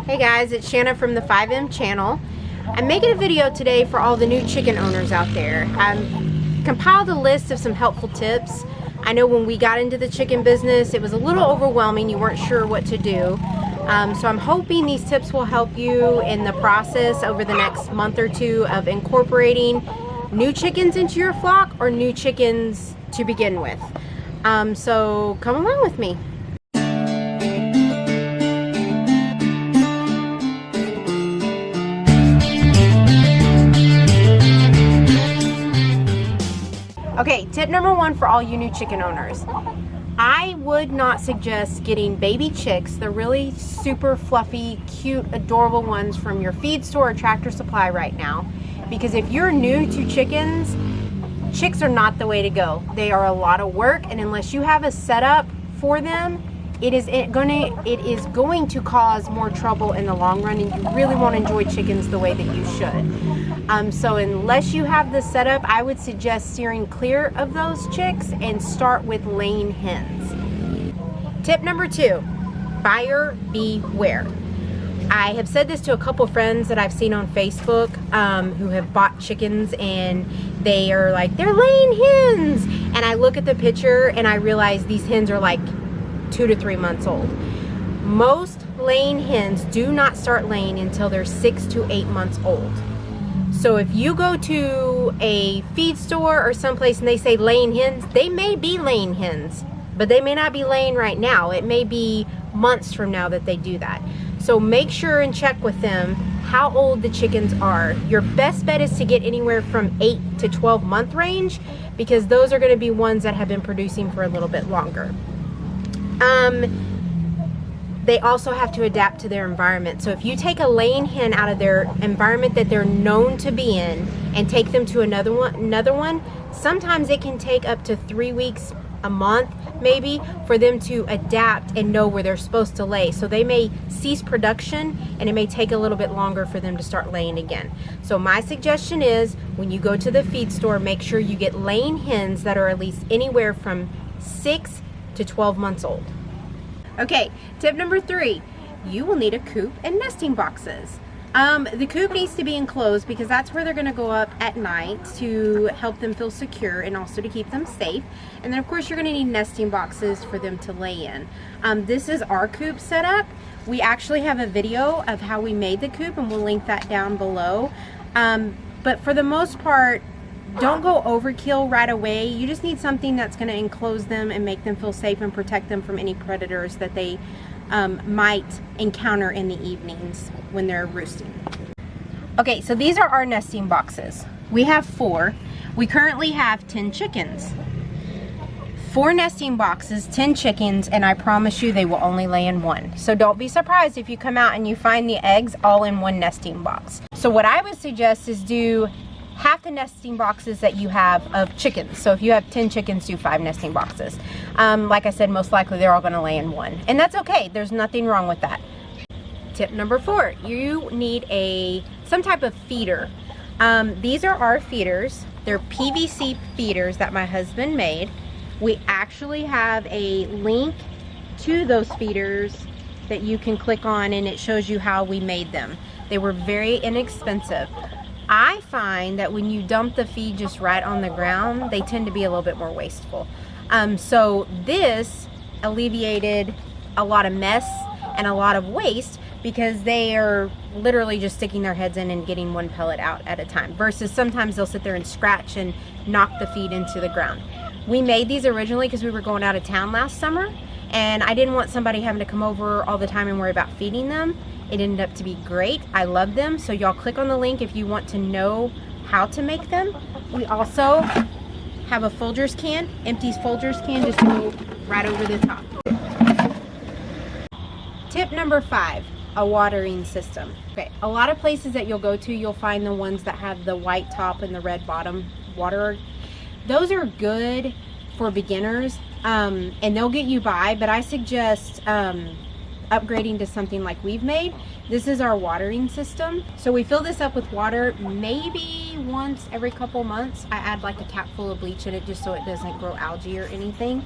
Hey guys, it's Shanna from the 5M channel. I'm making a video today for all the new chicken owners out there. I've compiled a list of some helpful tips. I know when we got into the chicken business, it was a little overwhelming. You weren't sure what to do. So I'm hoping these tips will help you in the process over the next month or two of incorporating new chickens into your flock or new chickens to begin with. So come along with me. Okay, tip number one for all you new chicken owners. I would not suggest getting baby chicks, the really super fluffy, cute, adorable ones from your feed store or Tractor Supply right now. Because if you're new to chickens, chicks are not the way to go. They are a lot of work, and unless you have a setup for them, it is going to cause more trouble in the long run, and you really won't enjoy chickens the way that you should. So unless you have the setup, I would suggest steering clear of those chicks and start with laying hens. Tip number two, buyer beware. I have said this to a couple friends that I've seen on Facebook who have bought chickens, and they are like, they're laying hens. And I look at the picture and I realize these hens are like 2 to 3 months old. Most laying hens do not start laying until they're 6 to 8 months old. So if you go to a feed store or someplace and they say laying hens, they may be laying hens, but they may not be laying right now. It may be months from now that they do that. So make sure and check with them how old the chickens are. Your best bet is to get anywhere from 8 to 12 month range, because those are going to be ones that have been producing for a little bit longer. They also have to adapt to their environment. So if you take a laying hen out of their environment that they're known to be in and take them to another one, sometimes it can take up to 3 weeks, a month maybe, for them to adapt and know where they're supposed to lay. So they may cease production, and it may take a little bit longer for them to start laying again. So my suggestion is, when you go to the feed store, make sure you get laying hens that are at least anywhere from 6 to 12 months old. Okay, tip number three, you will need a coop and nesting boxes. The coop needs to be enclosed because that's where they're going to go up at night to help them feel secure and also to keep them safe. And then of course you're going to need nesting boxes for them to lay in. This is our coop setup. We actually have a video of how we made the coop, and we'll link that down below. But for the most part, don't go overkill right away. You just need something that's going to enclose them and make them feel safe and protect them from any predators that they might encounter in the evenings when they're roosting. Okay, so these are our nesting boxes. We have 4. We currently have 10 chickens. 4 nesting boxes, 10 chickens, and I promise you they will only lay in one. So don't be surprised if you come out and you find the eggs all in one nesting box. So what I would suggest is do half the nesting boxes that you have of chickens. So if you have 10 chickens, do 5 nesting boxes. Like I said, most likely they're all going to lay in one, and that's okay. There's nothing wrong with that. Tip number 4, you need some type of feeder. These are our feeders. They're PVC feeders that my husband made. We actually have a link to those feeders that you can click on, and it shows you how we made them. They were very inexpensive. I find that when you dump the feed just right on the ground, they tend to be a little bit more wasteful. So this alleviated a lot of mess and a lot of waste, because they are literally just sticking their heads in and getting one pellet out at a time, versus sometimes they'll sit there and scratch and knock the feed into the ground. We made these originally because we were going out of town last summer, and I didn't want somebody having to come over all the time and worry about feeding them. It ended up to be great. I love them. So y'all click on the link if you want to know how to make them. We also have a Folgers can, empty Folgers can, just to go right over the top. Tip number 5, a watering system. Okay, a lot of places that you'll go to, you'll find the ones that have the white top and the red bottom water. Those are good for beginners, and they'll get you by, but I suggest upgrading to something like we've made. This is our watering system. So we fill this up with water maybe once every couple months. I add like a cap full of bleach in it just so it doesn't grow algae or anything.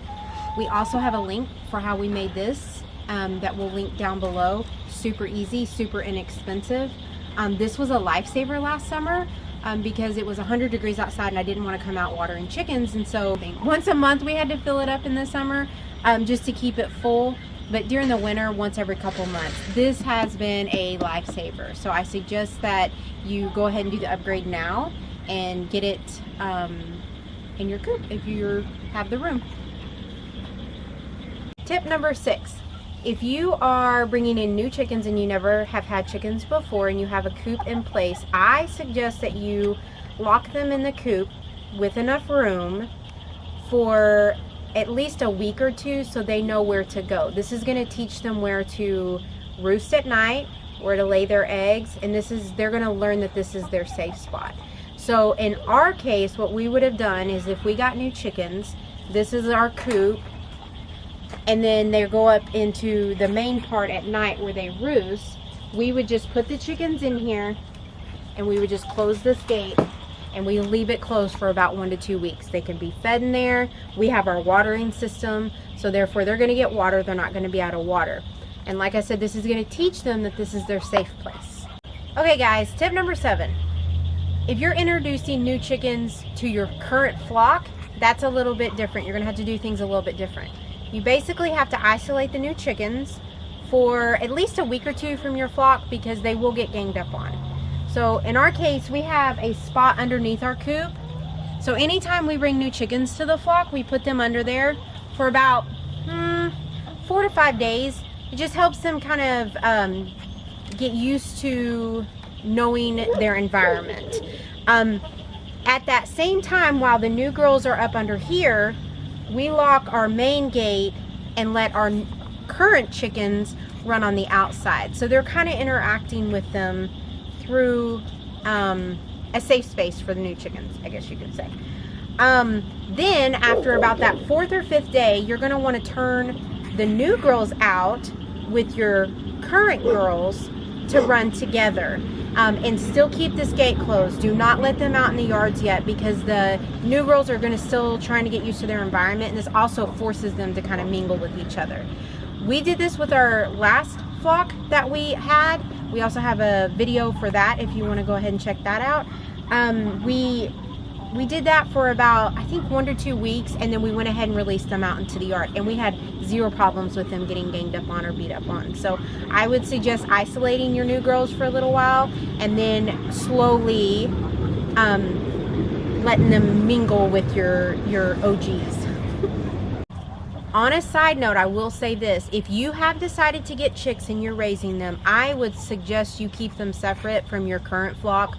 We also have a link for how we made this that we'll link down below. super easy, super inexpensive. This was a lifesaver last summer because it was 100 degrees outside and I didn't want to come out watering chickens, and so once a month we had to fill it up in the summer just to keep it full. But during the winter, once every couple months. This has been a lifesaver. So I suggest that you go ahead and do the upgrade now and get it in your coop if you have the room. Tip number 6. If you are bringing in new chickens and you never have had chickens before and you have a coop in place, I suggest that you lock them in the coop with enough room for at least a week or two so they know where to go. This is going to teach them where to roost at night, where to lay their eggs, and they're going to learn that this is their safe spot. So in our case, what we would have done is if we got new chickens, this is our coop, and then they go up into the main part at night where they roost. We would just put the chickens in here and we would just close this gate and we leave it closed for about 1 to 2 weeks. They can be fed in there. We have our watering system, so therefore they're going to get water. They're not going to be out of water. And like I said, this is going to teach them that this is their safe place. Okay guys, tip number 7. If you're introducing new chickens to your current flock, that's a little bit different. You're going to have to do things a little bit different. You basically have to isolate the new chickens for at least a week or two from your flock because they will get ganged up on. So in our case, we have a spot underneath our coop. So anytime we bring new chickens to the flock, we put them under there for about 4 to 5 days. It just helps them kind of get used to knowing their environment. At that same time, while the new girls are up under here, we lock our main gate and let our current chickens run on the outside. So they're kind of interacting with them through a safe space for the new chickens, I guess you could say. Then after about that 4th or 5th day, you're going to want to turn the new girls out with your current girls to run together. And still keep this gate closed. Do not let them out in the yards yet because the new girls are going to still trying to get used to their environment, and this also forces them to kind of mingle with each other. We did this with our last flock that we had. We also have a video for that if you want to go ahead and check that out. We did that for about, I think, 1 to 2 weeks, and then we went ahead and released them out into the yard, and we had 0 problems with them getting ganged up on or beat up on. So I would suggest isolating your new girls for a little while and then slowly letting them mingle with your OGs. On a side note, I will say this: if you have decided to get chicks and you're raising them, I would suggest you keep them separate from your current flock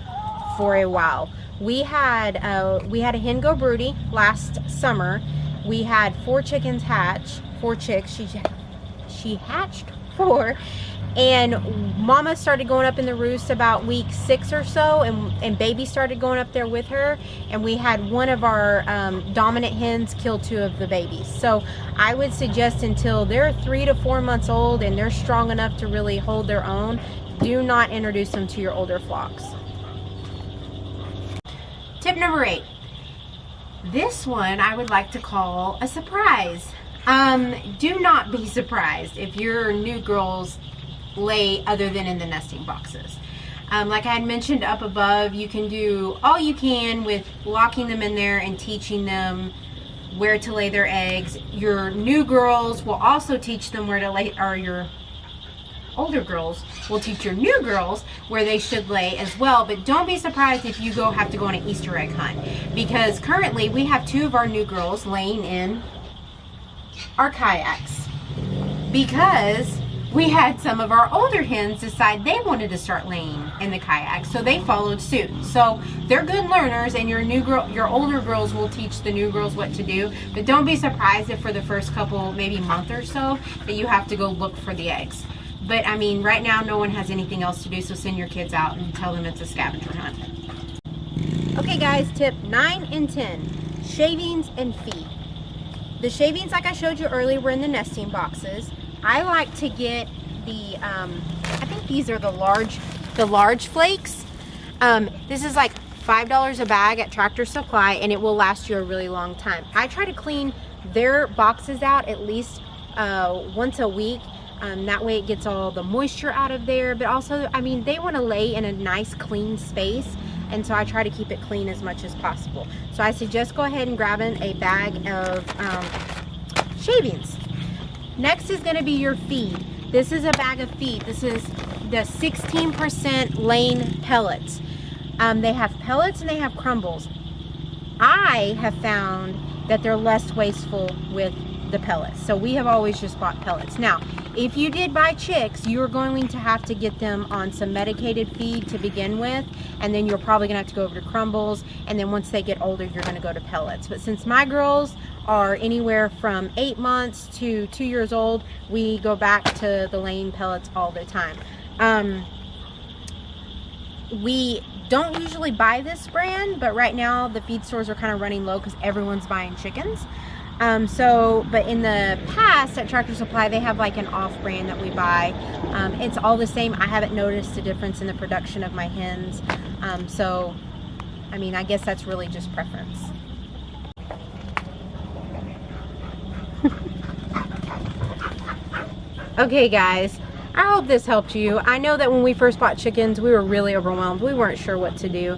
for a while. We had a hen go broody last summer. We had 4 chickens hatch, 4 chicks. She hatched 4, and mama started going up in the roost about week 6 or so, and baby started going up there with her, and we had one of our dominant hens kill 2 of the babies. So I would suggest until they're 3 to 4 months old and they're strong enough to really hold their own, do not introduce them to your older flocks. Tip number 8. This one I would like to call a surprise. Do not be surprised if your new girls lay other than in the nesting boxes. Like I had mentioned up above, you can do all you can with locking them in there and teaching them where to lay their eggs. Your new girls will also teach them where to lay, or your older girls will teach your new girls where they should lay as well. But don't be surprised if you have to go on an Easter egg hunt, because currently we have 2 of our new girls laying in our kayaks because we had some of our older hens decide they wanted to start laying in the kayak, so they followed suit. So they're good learners, and your older girls will teach the new girls what to do. But don't be surprised if for the first couple, maybe month or so, that you have to go look for the eggs. But I mean, right now no one has anything else to do, so send your kids out and tell them it's a scavenger hunt. Okay guys, tip 9 and 10, shavings and feed. The shavings, like I showed you earlier, were in the nesting boxes. I like to get the, I think these are the large flakes. This is like $5 a bag at Tractor Supply, and it will last you a really long time. I try to clean their boxes out at least once a week. That way it gets all the moisture out of there, but also, I mean, they want to lay in a nice clean space, and so I try to keep it clean as much as possible. So I suggest go ahead and grabbing a bag of shavings. Next is going to be your feed. This is a bag of feed. This is the 16% lane pellets. They have pellets and they have crumbles. I have found that they're less wasteful with the pellets, so we have always just bought pellets. Now, if you did buy chicks, you're going to have to get them on some medicated feed to begin with, and then you're probably gonna have to go over to crumbles, and then once they get older, you're gonna go to pellets. But since my girls are anywhere from 8 months to 2 years old, we go back to the lane pellets all the time. We don't usually buy this brand, but right now the feed stores are kind of running low because everyone's buying chickens. But in the past at Tractor Supply, they have like an off brand that we buy. It's all the same. I haven't noticed a difference in the production of my hens. So, I mean, I guess that's really just preference. Okay guys, I hope this helped you. I know that when we first bought chickens, we were really overwhelmed. We weren't sure what to do.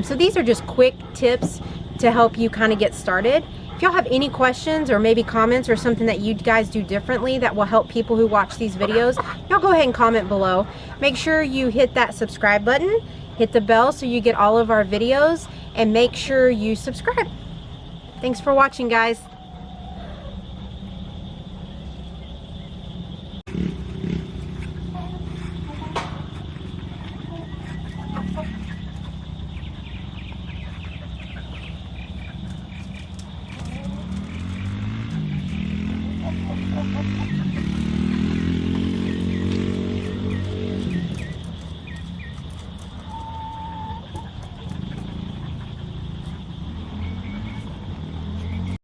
So these are just quick tips to help you kind of get started. If y'all have any questions or maybe comments or something that you guys do differently that will help people who watch these videos, y'all go ahead and comment below. Make sure you hit that subscribe button, hit the bell so you get all of our videos, and make sure you subscribe. Thanks for watching, guys.